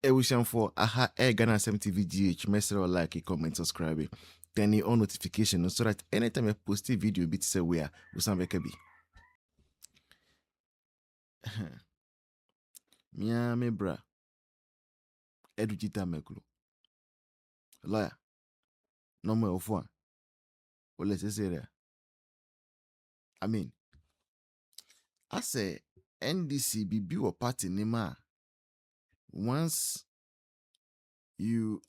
Ewishan for aha Ghana TV GH, message or like, comment, subscribe, turn on notification so that anytime I post a video, bit say where we sound like be. Mia me bra. Edudzi Tamakloe. Lawyer. No more of one. Well, let's say that. I mean, I say NDC be or party name. Once you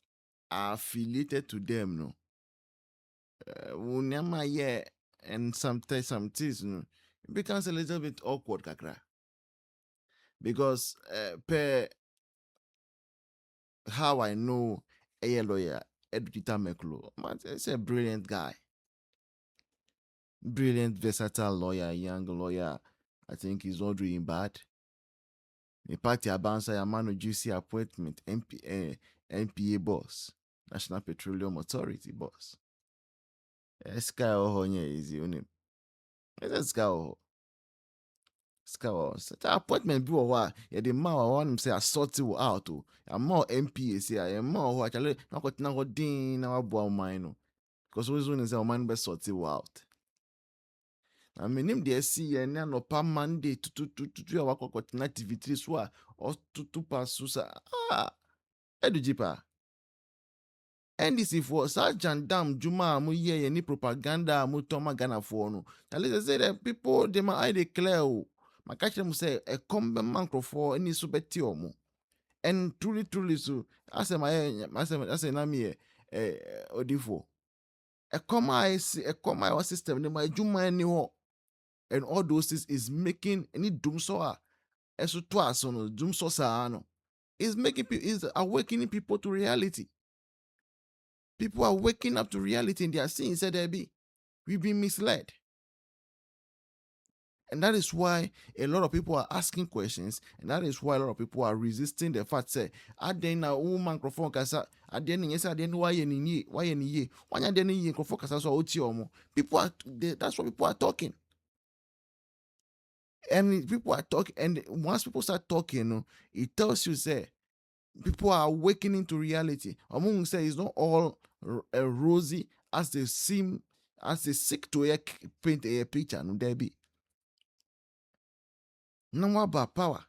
are affiliated to them, no. Unyama yeah, and sometimes some things, no, it becomes a little bit awkward, kakra. Because per how I know a lawyer, Edudzi Tamakloe, man, he's a brilliant guy. Brilliant, versatile lawyer, young lawyer. I think he's not doing bad. The party abounds a man of juicy appointment, NPA boss, National Petroleum Authority boss. Sky Ohonya is your name. Let's go. Such appointment be wa ya the man wa want him say sort you out o. Ya more MPA say ya more ho actually na ko tina ho din na wa bo man no. Because we zone say man be sort you out. I mean him dey see ya na no pa Monday to ya wa ko tina TV3 so a o to pass so sa Edudzi pa. NDC for Sergeant Dam Juma mu ye ni propaganda mu toma Ghana for no. At least say that people they ma I declare o. My catch them say a combe microphone any subeti omo. And truly so I say na me odifo. A comma system ne my Juma ni ho. And all those things is making any doom so eso twice no doom so sa no. Is making people is awakening people to reality. People are waking up to reality and they are seeing, said there be, we've been misled. And that is why a lot of people are asking questions, and that is why a lot of people are resisting the fact say, I then na microphone kasa, I then yes, I then why any microphone kasa so otiomo. People are that's what people are talking. And people are talking, and once people start talking, it tells you say people are awakening to reality. Among say it's not all rosy as they seem, as they seek to paint a picture. No, there be no about power.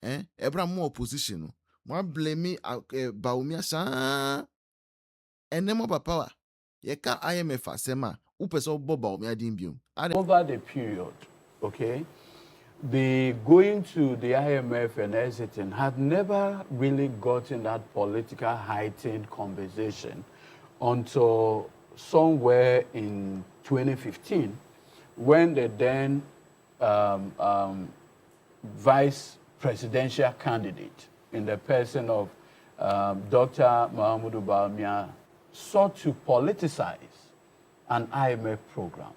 Every more opposition. One blame me Bawumia sa and then more about power. You can't IMF asema. Upeso Bob Bawumia dimbium. Over the period, okay, the going to the IMF and exiting had never really gotten that political heightened conversation until somewhere in 2015 when the then vice presidential candidate in the person of Dr. Bawumia sought to politicize an IMF program.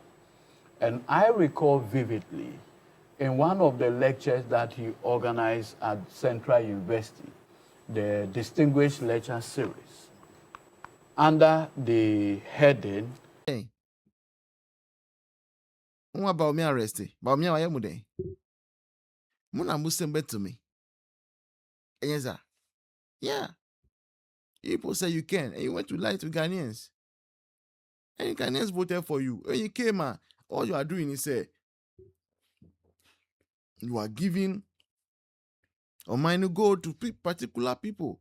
And I recall vividly in one of the lectures that he organized at Central University, the Distinguished Lecture Series, under the heading... Hey. Bawumia arrested. Bawumia wa yemude. Muna Muslim to me. Yes, sir. Yeah. People say you can, and you went to lie to Ghanaians. And Ghanaians voted for you. When you came, all you are doing is say you are giving or money go to particular people.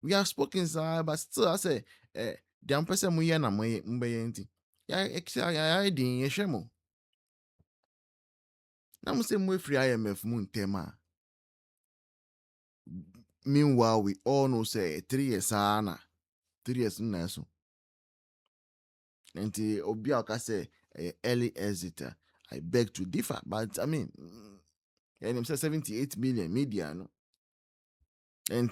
We have spoken, sir, but still I say, the person we na mbayenti. Ya din yeshemo. Na mo say mo free IMF mo ntema. Meanwhile, we all know say 3 years ana. 3 years na so. And obi aka say early exit. I beg to differ, but I mean, and him say 78 million media, no. And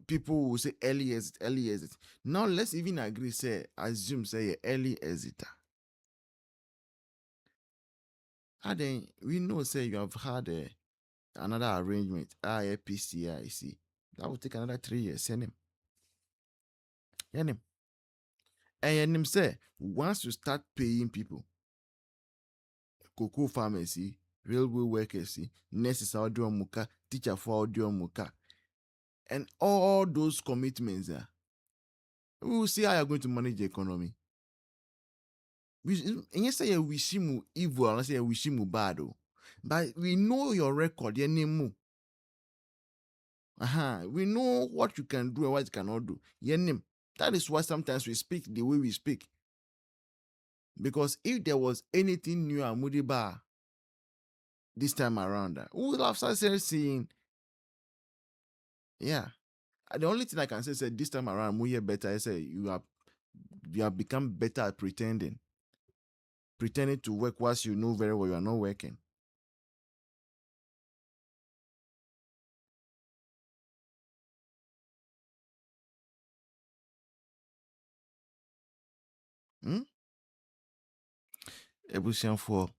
people will say early exit. Now let's even agree, say, assume say early exit. And then we know say you have had another arrangement, PCIC. That will take another 3 years. Send him. And him say, once you start paying people, cocoa farmers, railway workers, nurses audio muka, teacher for audio muka, and all those commitments, we will see how you're going to manage the economy. And you say you wish him evil, and I say you wish him bad, but we know your record, your name. We know what you can do and what you cannot do. Your name. That is why sometimes we speak the way we speak. Because if there was anything new at Moody Bar this time around, we would have started seeing. Yeah. The only thing I can say is that this time around, we hear better. I say you have become better at pretending to work whilst you know very well you are not working. Ebusian for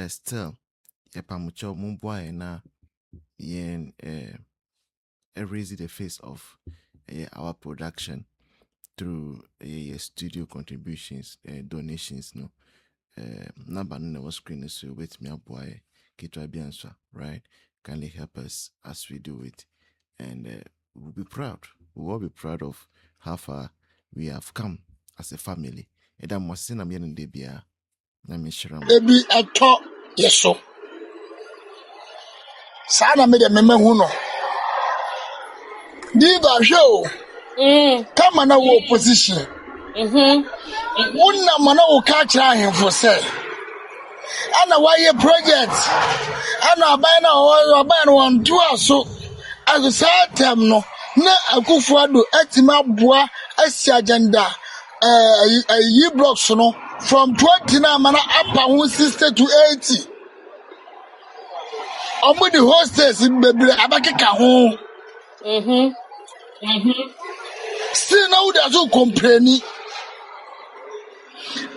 still Epamucho Mumboy na yen raise the face of our production through studio contributions, donations, no. Number no was screen so with me boy Kitwa right? Kindly help us as we do it. And we'll be proud. We'll all be proud of how far we have come as a family. And I'm saying I'm in the beer. Ebi eto yeso. Sana me de meme hu no. Diva show. Come na wo opposition. Wonna mana wo ka kira ahemfo say. Ana waye project. Ana aban na won do aso. As the time no na Akufo-Addo etima boa asi agenda yi blocks no from 20 na mana up 60 to 80. Omo the hostess bebre abakeka ho. Still now they so complaining.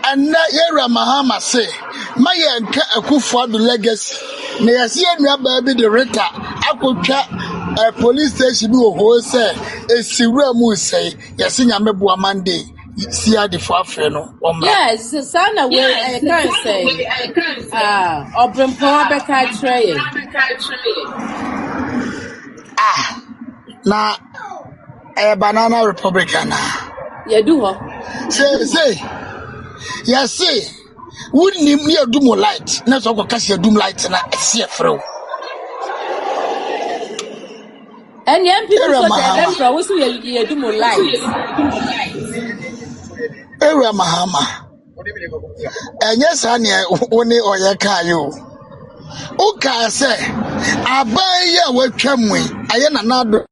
And na Yera Mahama say, my yanka Akufo-Addo legacy. Na yasi enua baby the reta akotwa police station bi wo say esiwura mu say yasi nyame boa Monday see the for afre no. Yes, sana we I can say obrempo abeka tray. Na banana republican You do ho. Say yes wouldn't me a doom light na so go kasi doom light na see free. And young people so they from we see you do more light. Ewa Mahama. Enye sa ne woni oyeka yo. O ka say aban ya watwam aye na nado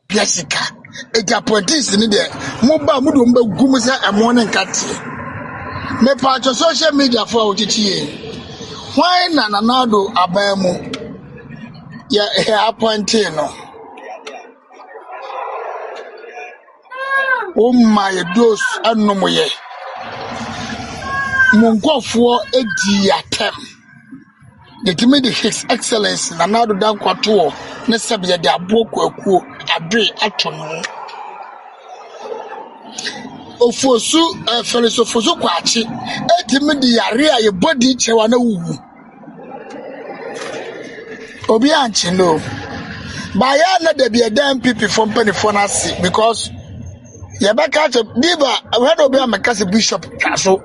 Jessica eja politics ni de mo ba mu do mba gum say emo ne nkate. Me pa social media for ochichie. Why na nado aban mu ya appointed no. Oh my dos anomoye. Munkofo edi atem. The timid His Excellence na nado dan kwato ne sebye de aboko akuo abre atono. Ofosu filosofosu kwachi etimi di yare aye body chewa na wuwu. Obi anchi no. Baya na de be dan pipi from penifo na si because Yabaka Diva when Obi Amakasi Bishop Kaso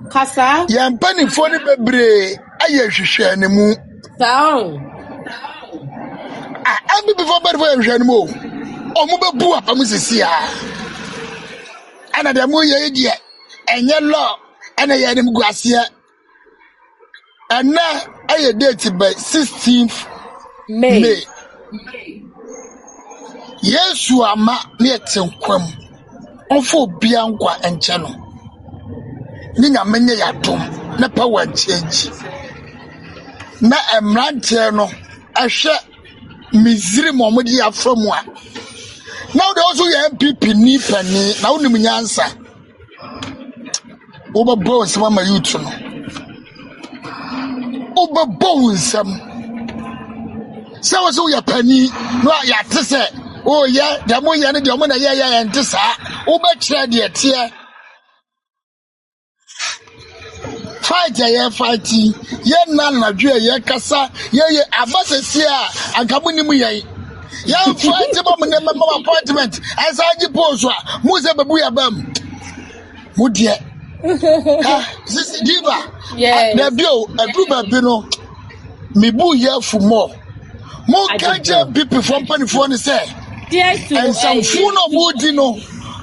Kasa Yan penifo ni bebre aye hwehwe ne mu. Sound. Abi before bebre hwehwe ne mu. Omo bebu apam sisi a. Ana de mu ye die enye law ana ye nim guase. Ana aye date by 16th May. Yesu ama ne etenkwam. Onfo bia nkwa enche no. Ni nyamenye yadom na power change. Na emrante no ehwe miziri momodi aframu a. Now they also your MPP ni pani na unim nyansa. Oba boss mama youth no. Oba boss so was your penny no ya tese oh yeah the mo ya ne the mo na ya ntesa oba kire de tie fight ya fighting ye na dwe ye kasa ye abasesi a agamu ni mu ye Young fight mama appointment. As I suppose, Musa Babuya Bam. Mudia. Sister Diva. Yeah. The bill, a group of Bino. Mibu here for more. More culture people from Penny say. And some phone of Woodino.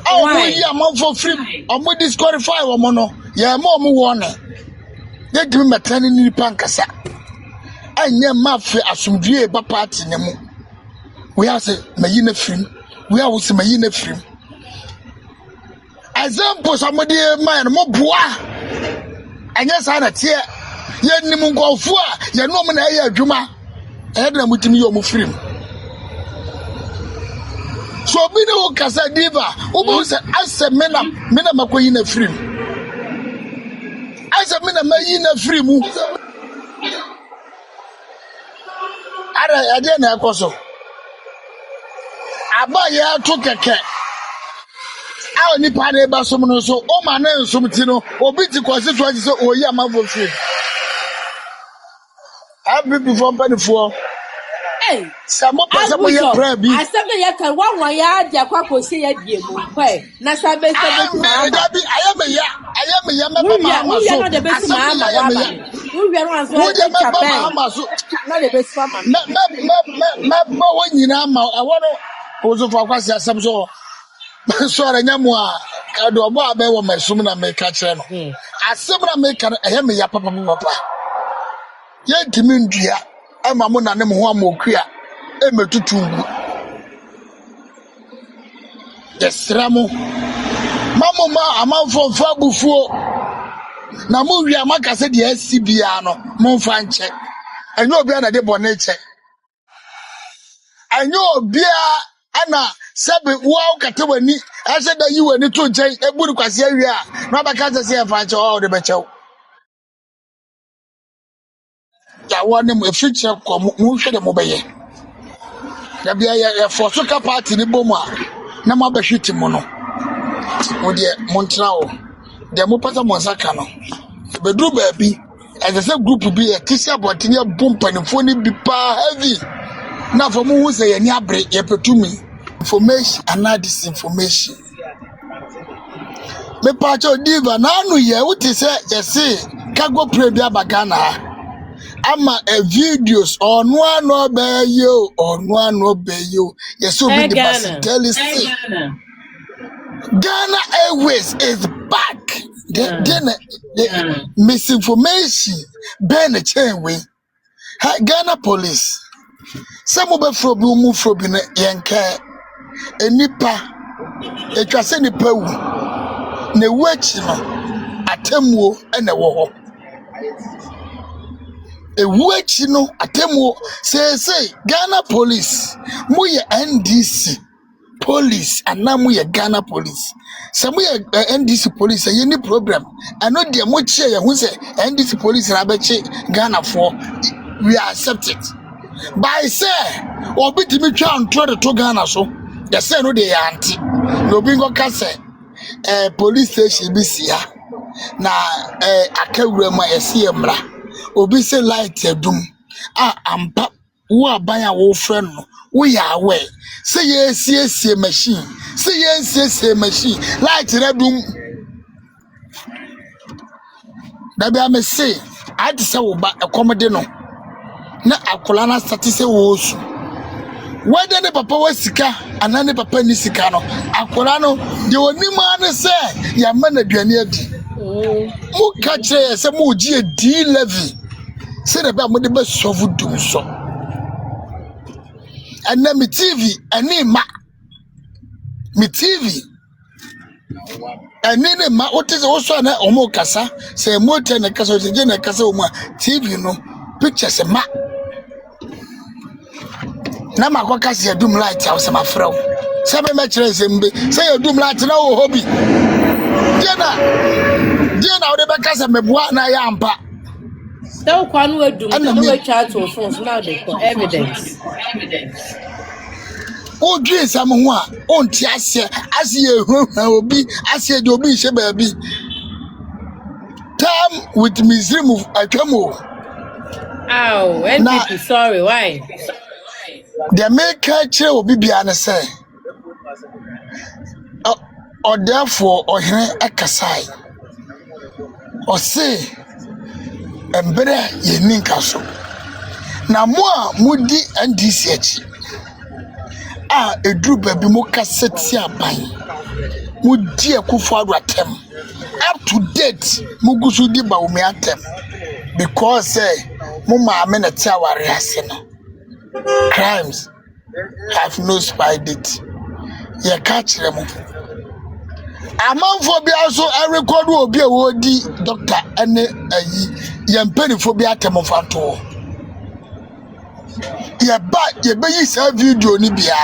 Oh, we are more for free. I'm going to disqualify or mono. Yeah, more one. They give me a training in Pancasa. I near Mafia as some dear party. We are say Mayina film. We are also Mayina film. Example, somebody man, more bois. And yes, I not here. Yen Nimungo Fua, Yanomana Juma. I had them with me on film. So, Bino Casa Diva, almost as a mena Makoina film. As a mena Mayina film. I didn't have also. Abaya took a cat. Our Nipane Basomono, so, oh, my name, Sumitino, or Bitty constituency, so, oh, yeah, my vote. I've been before Penny for. Hey, Some of us are I said that you can one yard, Yaquaco say at you. Nasabe, I am a young man. We are not the best man. We are not the best man. I want to also focus on some sort. Sorry, Yamua, I do about my summer make catch. I summer make a hemi papa. Yen Timundia, I'm a mona name one more queer, Emma Tutu. Yes, Ramo. Mamma, a man from Fabu. Namuria Maka said, yes, Sibiano, Monfanche. I know Biana de Bonete. I know Bia Anna Sabi wow Catawani. I said that you were the two Jay, a Burukasia, Rabakata say a fanch all the becho. I want them a future motion of Mobile. There be a for soccer party in the Boma. Namaba Shitimono. Oh, dear Montrao. The Mopata Monsacano. The Drew Baby, as a sub group, be a Tisha Botinia bump and phone be heavy. Now, for me, who say any break, to me. Information and not disinformation. Me pacho diva, now, what is it? You see, Kago Prebia Bagana. Ama a videos on one no be you, on one no be you. Yes, so be the basically say. Ghana Airways is back. The misinformation Ben a chain way. Ghana police. Some of the move from Yanka. A nipa. A traseni pew. Ne wechino. A temwo and a war. A wechino. A temwo. Say, Ghana police. Muye NDC. Police and now we are Ghana police. Some we are NDC police and any program. I know the much who say NDC police and Abeche Ghana for we accept it. But I say or be me try and try to Ghana so they say no they auntie. No bingo kase police station be here. Na akawura ma ese mra. Obi say light edum. Ampa wo abaya wo friend no. We are aware. Say yes, machine. Say yes, machine. Light red room. That be I may say. I just say a comedy no. Na akolana start say wosu. Whether the papa was sika and none papa ni sika no. Akolano the only man say ya man aduane adi. Mo catch say mo ji D levy. Say the ba mo de be solve dum so. And then me TV and me TV and then ma what is also na omo kasa say motor na kasa je na kasa omo TV no pictures ma na ma kwa kasa ya doom light house ma frau say me kire say mbe say ya doom light na wo hobby dia na wo de be kasa me boa na ya ampa so kwanu edum no we chat to phones now they for evidence. O dream some ho a on ti ase hu obi ase de obi hye baabi time with museum of atwamo NPP sorry why The maker chair will be beyond a say. Or therefore, or here a kasai. Or say, and better ye ninkaso. Na more moody and DCH. A drew baby moka sets ya bang. Moody a kufa ratem. Up to date, Mugusu di Bawumia tem. Because say, Muma amena tawa reasena. Crimes have no spite it. Ye catch them. A man for be also a record will be a wordy doctor and a penny for be a temofanto. Ye but ye be a video nibia.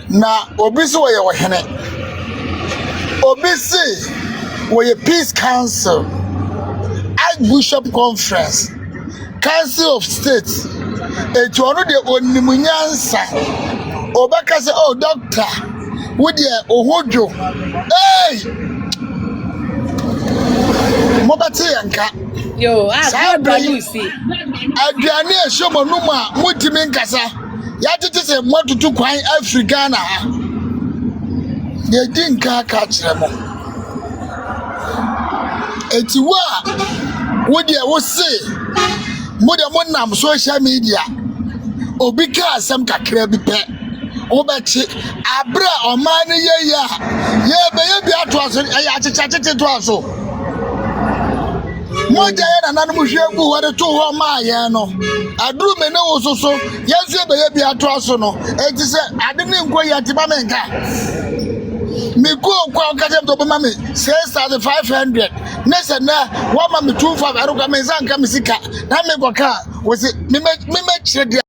Na obiso wa your hene. Obisi were a peace council, Archbishop Conference, Council of States. It's one of the only munyansa. Obaka say, oh doctor, with your ohojo. Hey, Mobati yanka. Yo, I see. Adriane show monuma mutimin kasa. Yati say what to do kwai Africana. They didn't catch them. It's what would you say? Mother social media. Obika some kakrebi pet. Obachi Abra or money, baby, I was a chatted to us. Moja and Anamushabu were the 2 of my yano. I drew me no so. Yes, baby, I trust no. It is I didn't go yet to Bamenka. Me go catch up to mammy, says at the 500. Next and now, 1 mammy 2 5 I don't come and come. That me was it me make